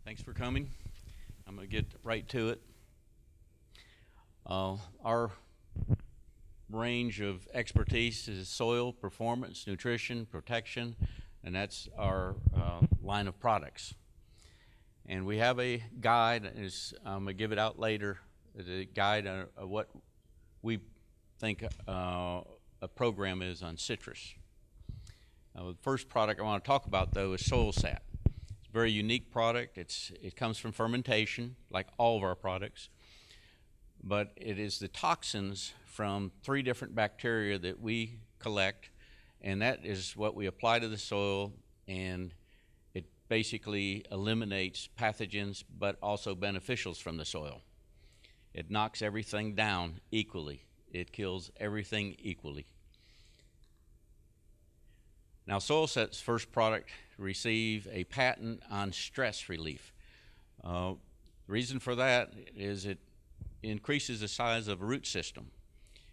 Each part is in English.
Thanks for coming. I'm going to get right to it. Our range of expertise is soil, performance, nutrition, protection, and that's our line of products. And we have a guide, I'm going to give it out later, a guide of what we think a program is on citrus. The first product I want to talk about, though, is SoilSat. It's a very unique product. It comes from fermentation, like all of our products. But it is the toxins from 3 different bacteria that we collect, and that is what we apply to the soil, and it basically eliminates pathogens but also beneficials from the soil. It knocks everything down equally. It kills everything equally. Now, SoilSat's first product received a patent on stress relief. The reason for that is it increases the size of a root system,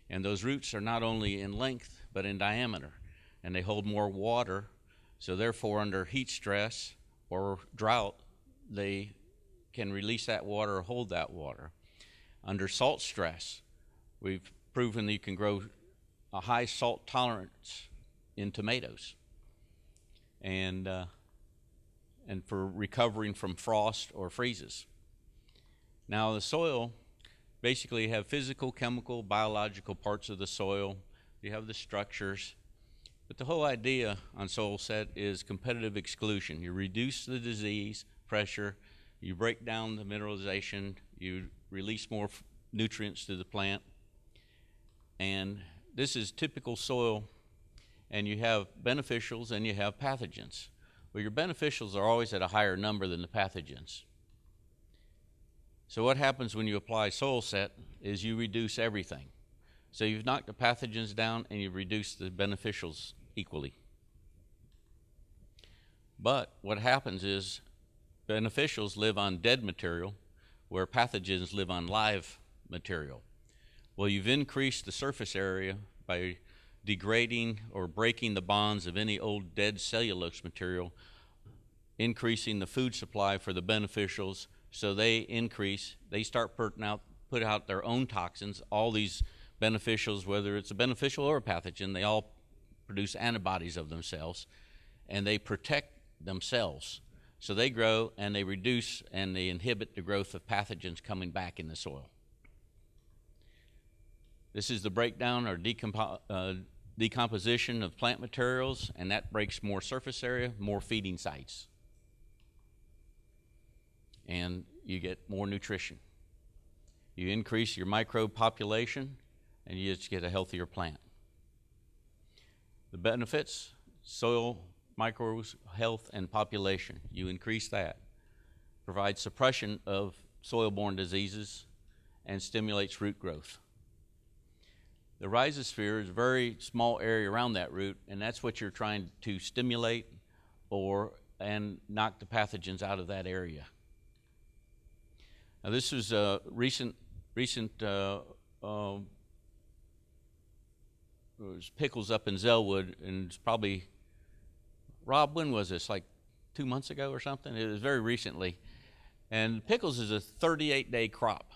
and those roots are not only in length but in diameter, and they hold more water, so therefore under heat stress or drought they can release that water or hold that water. Under salt stress, we've proven that you can grow a high salt tolerance in tomatoes, and for recovering from frost or freezes. Now, the soil basically have physical, chemical, biological parts of the soil. You have the structures, but the whole idea on SoilSat is competitive exclusion. You reduce the disease pressure, you break down the mineralization, you release more nutrients to the plant, and this is typical soil. And you have beneficials and you have pathogens. Well, your beneficials are always at a higher number than the pathogens. So what happens when you apply SoilSat is you reduce everything. So you've knocked the pathogens down and you've reduced the beneficials equally. But what happens is beneficials live on dead material where pathogens live on live material. Well, you've increased the surface area by degrading or breaking the bonds of any old dead cellulose material, increasing the food supply for the beneficials, so they start put out their own toxins. All these beneficials, whether it's a beneficial or a pathogen, they all produce antibodies of themselves, and they protect themselves. So they grow and they reduce and they inhibit the growth of pathogens coming back in the soil. This is the breakdown or decomposition of plant materials, and that breaks more surface area, more feeding sites, and you get more nutrition. You increase your microbe population and you just get a healthier plant. The benefits: soil, microbes, health, and population. You increase that, provides suppression of soil-borne diseases, and stimulates root growth. The rhizosphere is a very small area around that root, and that's what you're trying to stimulate and knock the pathogens out of that area. Now, this was a recent it was pickles up in Zellwood, and it's probably, Rob, when was this, like 2 months ago or something? It was very recently. And pickles is a 38-day crop.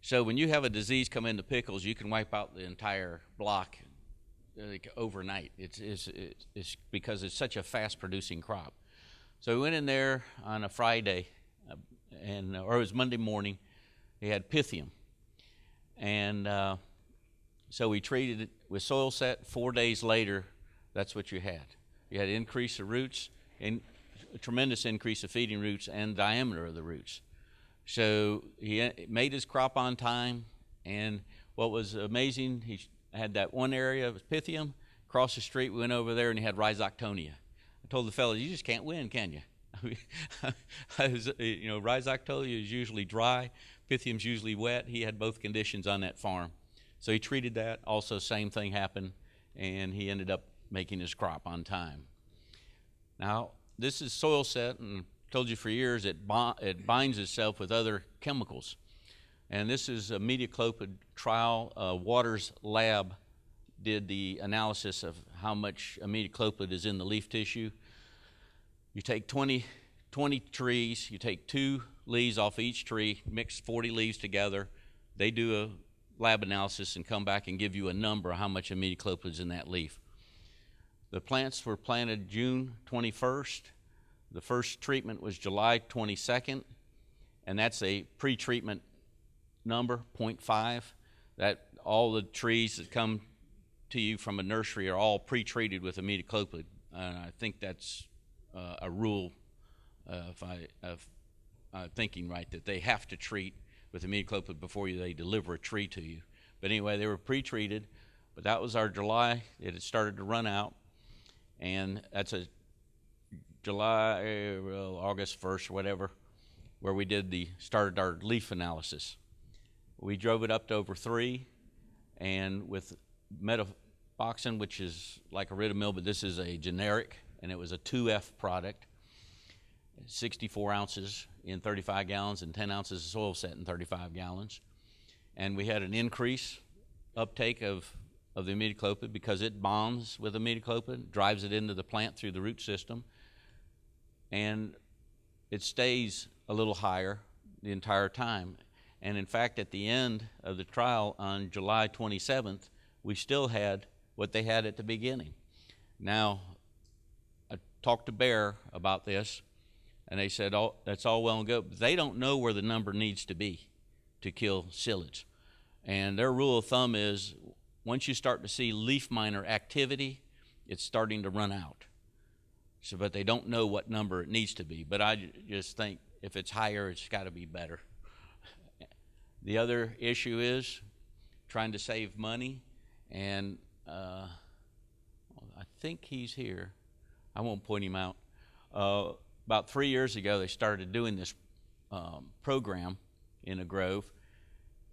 So when you have a disease come into pickles, you can wipe out the entire block overnight. It's because it's such a fast-producing crop. So we went in there on a Friday, or it was Monday morning. He had Pythium, and so we treated it with SoilSat. 4 days later, that's what you had. You had increase of roots, and a tremendous increase of feeding roots and diameter of the roots. So he made his crop on time, and what was amazing, he had that one area of Pythium. Across the street, we went over there, and he had Rhizoctonia. I told the fellows, you just can't win, can you? Rhizoctonia is usually dry, Pythium's usually wet. He had both conditions on that farm. So he treated that. Also, same thing happened, and he ended up making his crop on time. Now, this is SoilSat, and told you for years it binds itself with other chemicals, and this is a metacloprid trial. Waters Lab did the analysis of how much imidacloprid is in the leaf tissue. You take 20 20 trees, you take 2 leaves off each tree, mix 40 leaves together. They do a lab analysis and come back and give you a number of how much imidacloprid is in that leaf. The plants were planted June 21st. The first treatment was July 22nd, and that's a pre-treatment number, 0.5. That all the trees that come to you from a nursery are all pre-treated with imidacloprid. And I think that's a rule, if I'm thinking right, that they have to treat with imidacloprid before they deliver a tree to you. But anyway, they were pre-treated, but that was our July. It had started to run out, and that's a July, August 1st, whatever, where we started our leaf analysis. We drove it up to over 3, and with metaboxin, which is like Aridamil, but this is a generic, and it was a 2F product, 64 ounces in 35 gallons and 10 ounces of soil set in 35 gallons. And we had an increase uptake of the imidacloprid because it bonds with imidacloprid, drives it into the plant through the root system, and it stays a little higher the entire time. And in fact, at the end of the trial on July 27th, we still had what they had at the beginning. Now, I talked to Bayer about this, and they said, oh, that's all well and good, but they don't know where the number needs to be to kill psyllids. And their rule of thumb is once you start to see leaf miner activity, it's starting to run out. So, but they don't know what number it needs to be. But I just think if it's higher, it's got to be better. The other issue is trying to save money, and I think he's here. I won't point him out. About 3 years ago, they started doing this program in a grove,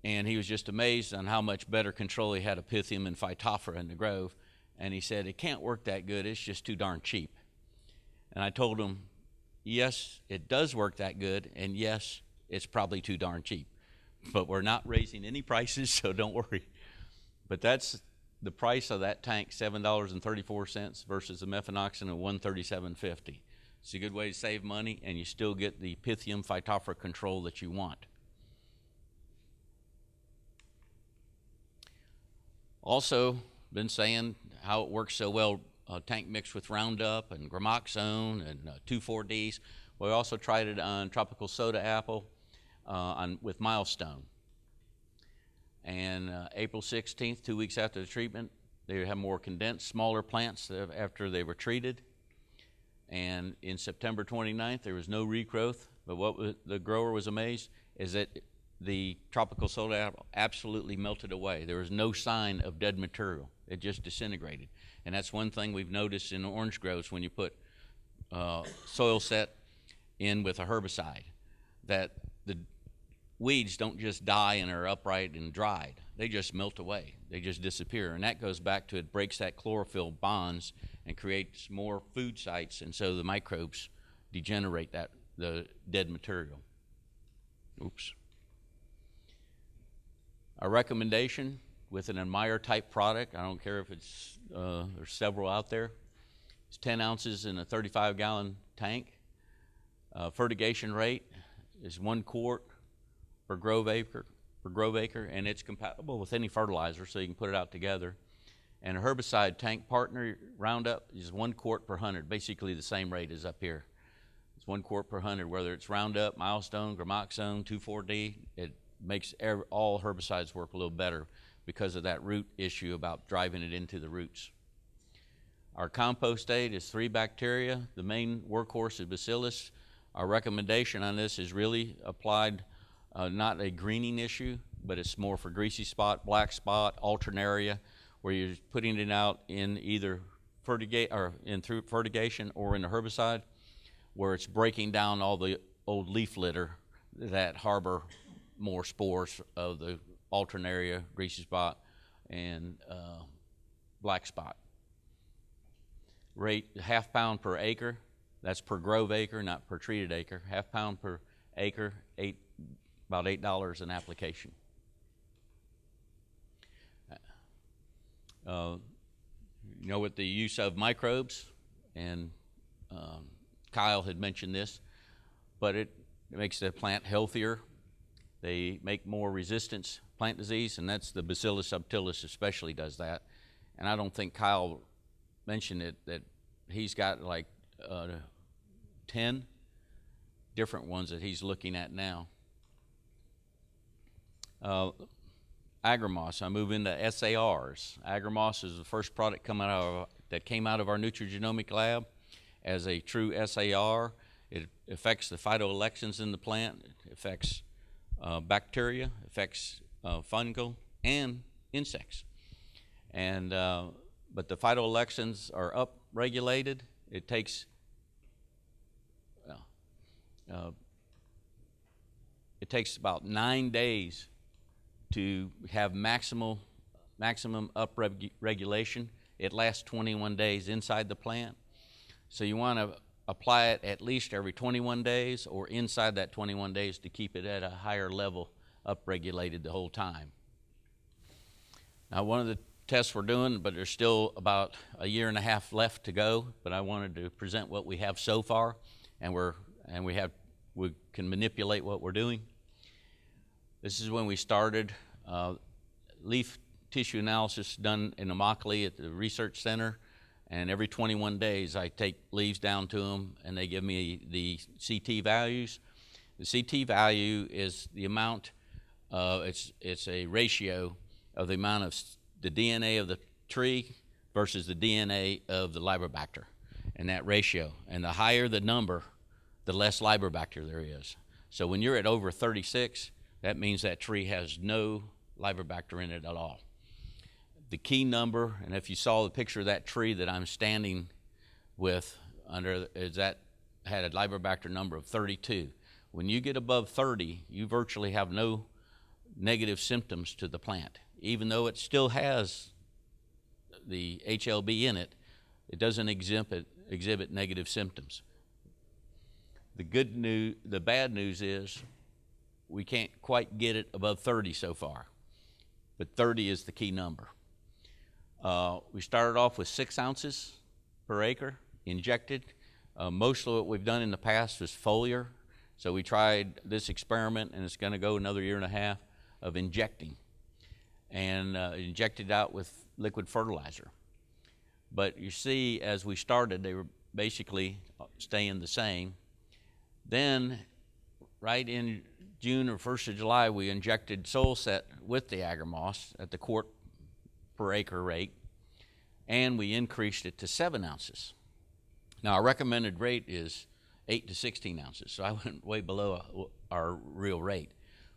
and he was just amazed on how much better control he had of Pythium and Phytophthora in the grove. And he said, it can't work that good, it's just too darn cheap. And I told him, yes, it does work that good, and yes, it's probably too darn cheap. But we're not raising any prices, so don't worry. But that's the price of that tank, $7.34 versus the mefenoxam of $137.50. It's a good way to save money, and you still get the Pythium Phytophthora control that you want. Also, been saying how it works so well, tank mixed with Roundup and Gramoxone and 2,4-Ds. We also tried it on tropical soda apple with Milestone. And April 16th, 2 weeks after the treatment, they have more condensed, smaller plants after they were treated. And in September 29th, there was no regrowth. But what the grower was amazed is that the tropical soda apple absolutely melted away. There was no sign of dead material. It just disintegrated. And that's one thing we've noticed in orange groves when you put soil set in with a herbicide, that the weeds don't just die and are upright and dried. They just melt away. They just disappear. And that goes back to it breaks that chlorophyll bonds and creates more food sites, and so the microbes degenerate the dead material. Oops. Our recommendation with an Admire type product, I don't care if it's, there's several out there, it's 10 ounces in a 35-gallon tank. Fertigation rate is 1 quart per grove acre, and it's compatible with any fertilizer, so you can put it out together. And a herbicide tank partner Roundup is 1 quart per 100, basically the same rate as up here. It's 1 quart per 100, whether it's Roundup, Milestone, Gramoxone, 2,4-D. It makes all herbicides work a little better because of that root issue about driving it into the roots. Our compost aid is 3 bacteria. The main workhorse is Bacillus. Our recommendation on this is really applied, not a greening issue, but it's more for greasy spot, black spot, alternaria, where you're putting it out in either through fertigation or in the herbicide, where it's breaking down all the old leaf litter that harbor more spores of the alternaria, greasy spot, and black spot. Rate ½ pound per acre. That's per grove acre, not per treated acre. ½ pound per acre, about $8 an application. With the use of microbes, and Kyle had mentioned this, but it makes the plant healthier. They make more resistance plant disease, and that's the Bacillus subtilis especially does that. And I don't think Kyle mentioned it, that he's got like 10 different ones that he's looking at now. Agramos, I move into SARs. Agramos is the first product that came out of our nutrigenomic lab as a true SAR. It affects the phytoalexins in the plant. It affects bacteria, affects fungal and insects. And but the phytoalexins are upregulated. It takes about 9 days to have maximum upregulation. It lasts 21 days inside the plant. So you want to apply it at least every 21 days or inside that 21 days to keep it at a higher level upregulated the whole time. Now, one of the tests we're doing, but there's still about a year and a half left to go, but I wanted to present what we have so far, and we can manipulate what we're doing. This is when we started leaf tissue analysis done in Immokalee at the research center, and every 21 days I take leaves down to them and they give me the CT values. The CT value is the amount, it's a ratio of the amount of the DNA of the tree versus the DNA of the Liberbacter, and that ratio. And the higher the number, the less Liberbacter there is. So when you're at over 36, that means that tree has no Liberbacter in it at all. The key number, and if you saw the picture of that tree that I'm standing with under, is that had a Liberbacter number of 32. When you get above 30, you virtually have no negative symptoms to the plant. Even though it still has the HLB in it, it doesn't exhibit negative symptoms. The bad news is we can't quite get it above 30 so far, but 30 is the key number. We started off with 6 ounces per acre injected. Most of what we've done in the past was foliar, so we tried this experiment, and it's going to go another year and a half of injecting, and injected out with liquid fertilizer. But you see, as we started, they were basically staying the same. Then, right in June or 1st of July, we injected soil set with the Agramos at the quart per acre rate, and we increased it to 7 ounces. Now, our recommended rate is 8 to 16 ounces, so I went way below our real rate.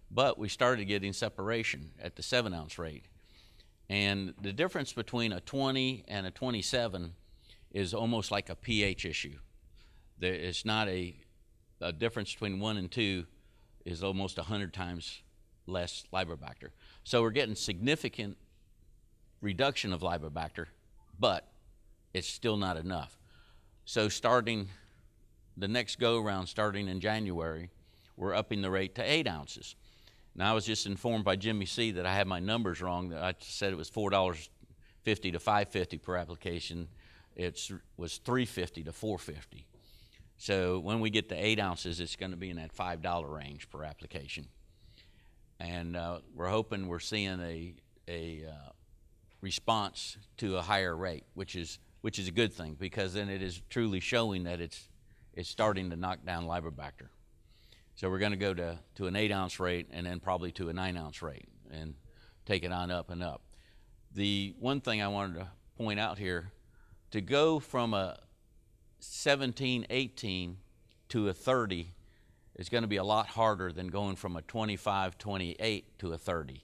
But we started getting separation at the 7 ounce rate. And the difference between a 20 and a 27 is almost like a pH issue. It's not a difference between 1 and 2 is almost 100 times less Liberbacter. So we're getting significant reduction of Liberbacter, but it's still not enough. So starting the next go-around, starting in January, we're upping the rate to 8 ounces. Now, I was just informed by Jimmy C. that I had my numbers wrong, that I said it was $4.50 to $5.50 per application. It was $3.50 to $4.50. So when we get to 8 ounces, it's going to be in that $5 range per application. And we're hoping we're seeing a response to a higher rate, which is a good thing, because then it is truly showing that it's starting to knock down Liberbacter. So we're going to go to an 8 ounce rate and then probably to a 9 ounce rate and take it on up and up. The one thing I wanted to point out here, to go from a 17, 18 to a 30 is going to be a lot harder than going from a 25, 28 to a 30.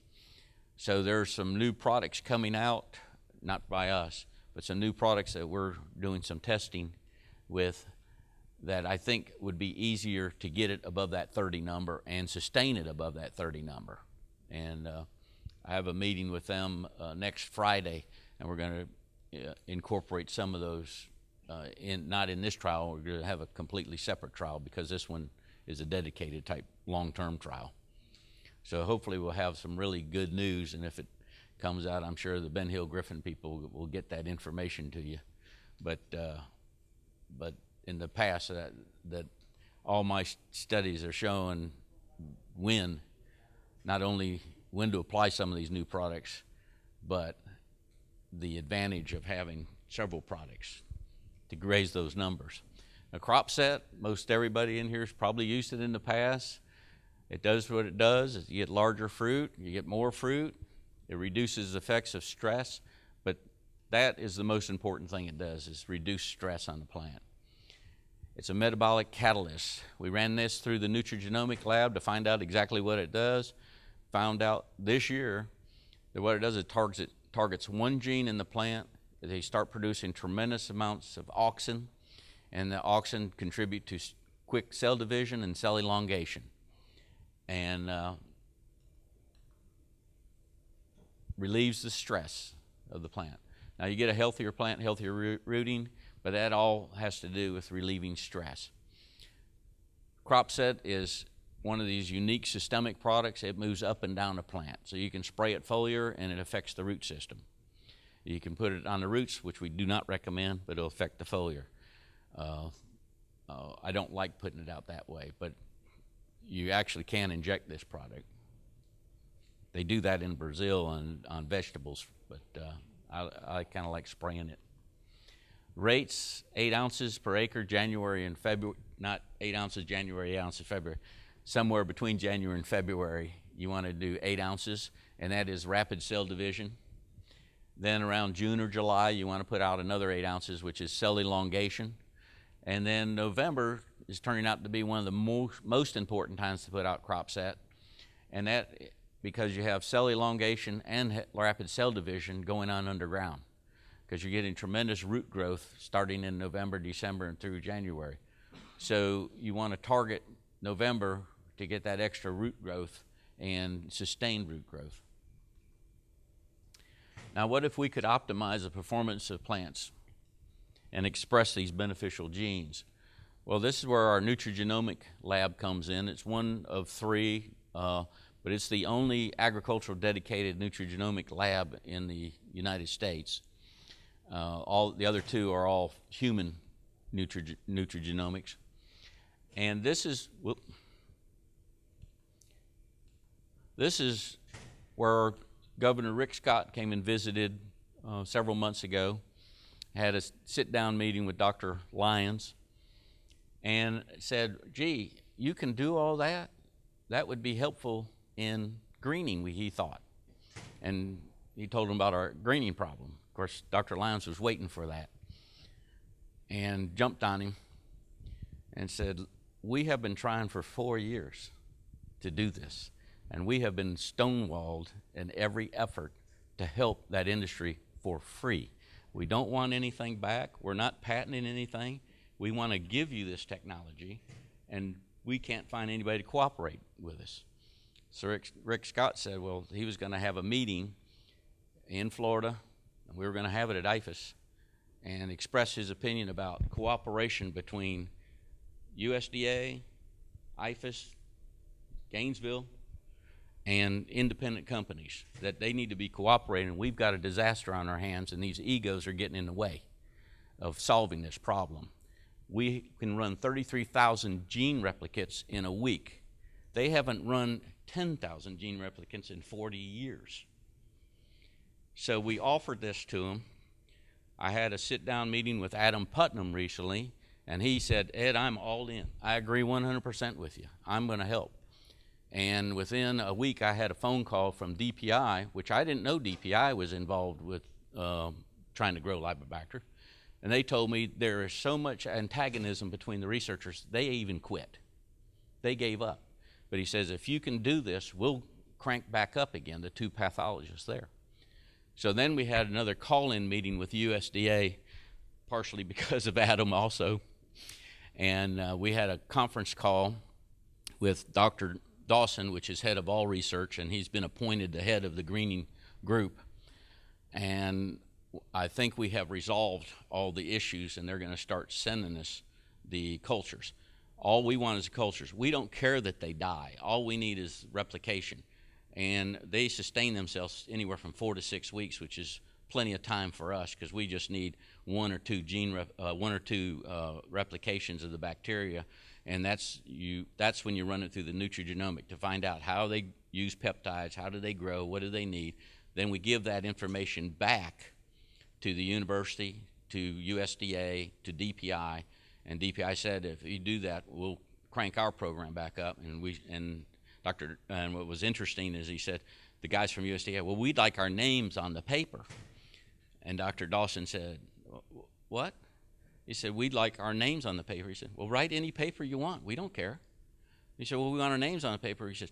So there's some new products coming out, not by us, but some new products that we're doing some testing with that I think would be easier to get it above that 30 number and sustain it above that 30 number. And I have a meeting with them next Friday, and we're going to incorporate some of those not in this trial. We're going to have a completely separate trial because this one is a dedicated type long-term trial. So hopefully we'll have some really good news, and if it comes out, I'm sure the Ben Hill Griffin people will get that information to you. But in the past, that all my studies are showing not only when to apply some of these new products, but the advantage of having several products to raise those numbers. A crop set, most everybody in here has probably used it in the past. It does what it does. You get larger fruit, you get more fruit. It reduces the effects of stress, but that is the most important thing it does, is reduce stress on the plant. It's a metabolic catalyst. We ran this through the nutrigenomic lab to find out exactly what it does. Found out this year that what it does is targets one gene in the plant. They start producing tremendous amounts of auxin, and the auxin contribute to quick cell division and cell elongation, and relieves the stress of the plant. Now you get a healthier plant, healthier rooting, but that all has to do with relieving stress. Crop Set is one of these unique systemic products. It moves up and down the plant. So you can spray it foliar and it affects the root system. You can put it on the roots, which we do not recommend, but it'll affect the foliar. I don't like putting it out that way, but you actually can inject this product. They do that in Brazil on vegetables, but I kind of like spraying it. Rates, 8 ounces per acre, January and February, not 8 ounces January, 8 ounces February. Somewhere between January and February, you want to do 8 ounces, and that is rapid cell division. Then around June or July, you want to put out another 8 ounces, which is cell elongation. And then November is turning out to be one of the most important times to put out Crop Set, and that because you have cell elongation and rapid cell division going on underground, because you're getting tremendous root growth starting in November, December, and through January. So you want to target November to get that extra root growth and sustained root growth. Now, what if we could optimize the performance of plants and express these beneficial genes? Well, this is where our nutrigenomic lab comes in. It's one of 3, but it's the only agricultural dedicated nutrigenomic lab in the United States. All the other 2 are all human nutrigenomics. And this is where Governor Rick Scott came and visited several months ago, had a sit-down meeting with Dr. Lyons, and said, gee, you can do all that? That would be helpful in greening, he thought. And he told him about our greening problem. Of course, Dr. Lyons was waiting for that and jumped on him and said, we have been trying for 4 years to do this, and we have been stonewalled in every effort to help that industry for free. We don't want anything back. We're not patenting anything. We want to give you this technology, and we can't find anybody to cooperate with us. So Rick Scott said, well, he was going to have a meeting in Florida, and we were going to have it at IFAS, and express his opinion about cooperation between USDA, IFAS, Gainesville, and independent companies, that they need to be cooperating. We've got a disaster on our hands, and these egos are getting in the way of solving this problem. We can run 33,000 gene replicates in a week. They haven't run 10,000 gene replicates in 40 years. So we offered this to them. I had a sit-down meeting with Adam Putnam recently, and he said, Ed, I'm all in. I agree 100% with you. I'm going to help. And within a week, I had a phone call from DPI, which I didn't know DPI was involved with trying to grow Libobacter. And they told me there is so much antagonism between the researchers, they even quit. They gave up. But he says, if you can do this, we'll crank back up again, the 2 pathologists there. So then we had another call-in meeting with USDA, partially because of Adam also. And we had a conference call with Dr. Dawson, which is head of all research, and he's been appointed the head of the greening group. And I think we have resolved all the issues, and they're going to start sending us the cultures. All we want is the cultures. We don't care that they die. All we need is replication. And they sustain themselves anywhere from 4 to 6 weeks, which is plenty of time for us, because we just need 1 or 2 replications of the bacteria, And that's when you run it through the nutrigenomic to find out how they use peptides, how do they grow, what do they need. Then we give that information back to the university, to USDA, to DPI, and DPI said if you do that, we'll crank our program back up. And what was interesting is he said, the guys from USDA, well, we'd like our names on the paper. And Dr. Dawson said, what? He said, we'd like our names on the paper. He said, well, write any paper you want. We don't care. He said, well, we want our names on the paper. He says,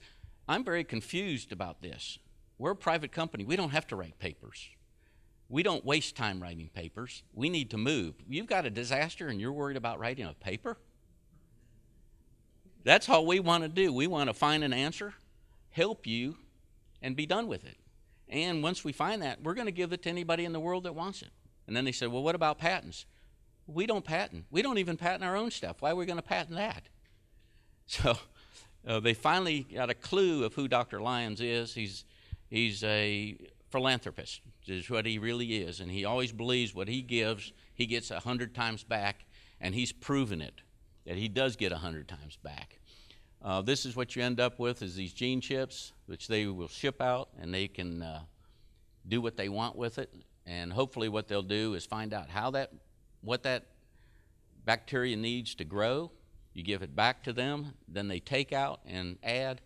I'm very confused about this. We're a private company. We don't have to write papers. We don't waste time writing papers. We need to move. You've got a disaster and you're worried about writing a paper? That's all we want to do. We want to find an answer, help you, and be done with it. And once we find that, we're going to give it to anybody in the world that wants it. And then they said, well, what about patents? We don't patent. We don't even patent our own stuff. Why are we going to patent that? So they finally got a clue of who Dr. Lyons is. He's a philanthropist, is what he really is. And he always believes what he gives, he gets 100 times back. And he's proven it, that he does get 100 times back. This is what you end up with is these gene chips, which they will ship out, and they can do what they want with it. And hopefully what they'll do is find out what that bacteria needs to grow. You give it back to them, then they take out and add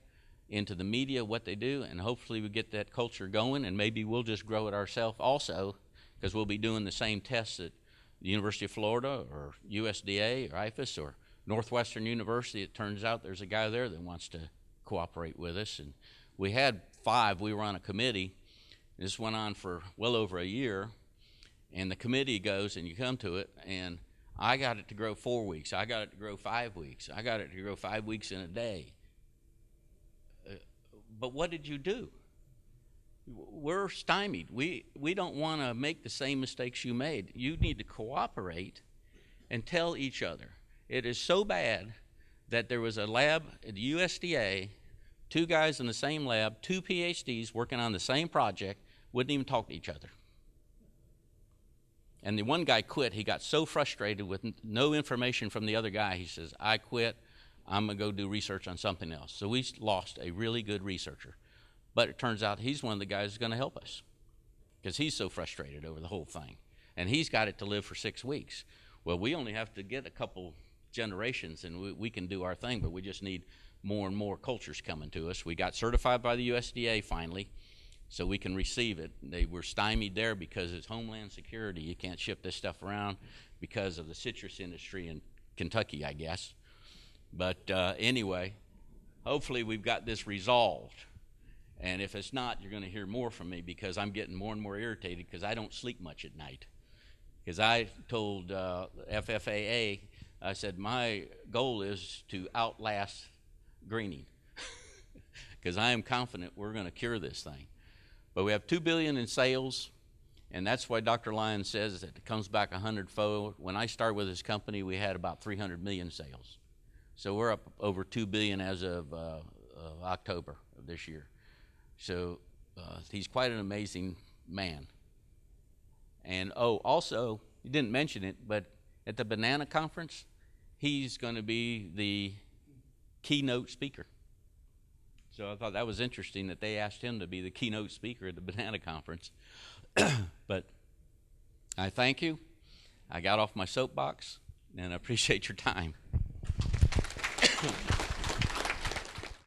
into the media what they do, and hopefully we get that culture going, and maybe we'll just grow it ourselves also, because we'll be doing the same tests at the University of Florida or USDA or IFAS or Northwestern University. It turns out there's a guy there that wants to cooperate with us. And we had 5. We were on a committee. This went on for well over a year. And the committee goes, and you come to it, and I got it to grow 4 weeks. I got it to grow 5 weeks. I got it to grow 5 weeks in a day. But what did you do? We're stymied. We don't want to make the same mistakes you made. You need to cooperate and tell each other. It is so bad that there was a lab at the USDA, 2 guys in the same lab, 2 PhDs working on the same project, wouldn't even talk to each other. And the one guy quit. He got so frustrated with no information from the other guy, he says, I quit. I'm going to go do research on something else. So we lost a really good researcher. But it turns out he's one of the guys who's going to help us because he's so frustrated over the whole thing. And he's got it to live for 6 weeks. Well, we only have to get a couple generations and we can do our thing, but we just need more and more cultures coming to us. We got certified by the USDA finally, so we can receive it. They were stymied there because it's Homeland Security. You can't ship this stuff around because of the citrus industry in Kentucky, I guess. But anyway, hopefully we've got this resolved. And if it's not, you're going to hear more from me because I'm getting more and more irritated because I don't sleep much at night. Because I told FFAA, I said, my goal is to outlast greening because I am confident we're going to cure this thing. But we have $2 billion in sales, and that's why Dr. Lyons says that it comes back 100-fold. When I started with this company, we had about 300 million sales. So we're up over $2 billion as of October of this year. So he's quite an amazing man. And also, you didn't mention it, but at the Banana Conference, he's going to be the keynote speaker. So I thought that was interesting that they asked him to be the keynote speaker at the Banana Conference. But I thank you. I got off my soapbox, and I appreciate your time.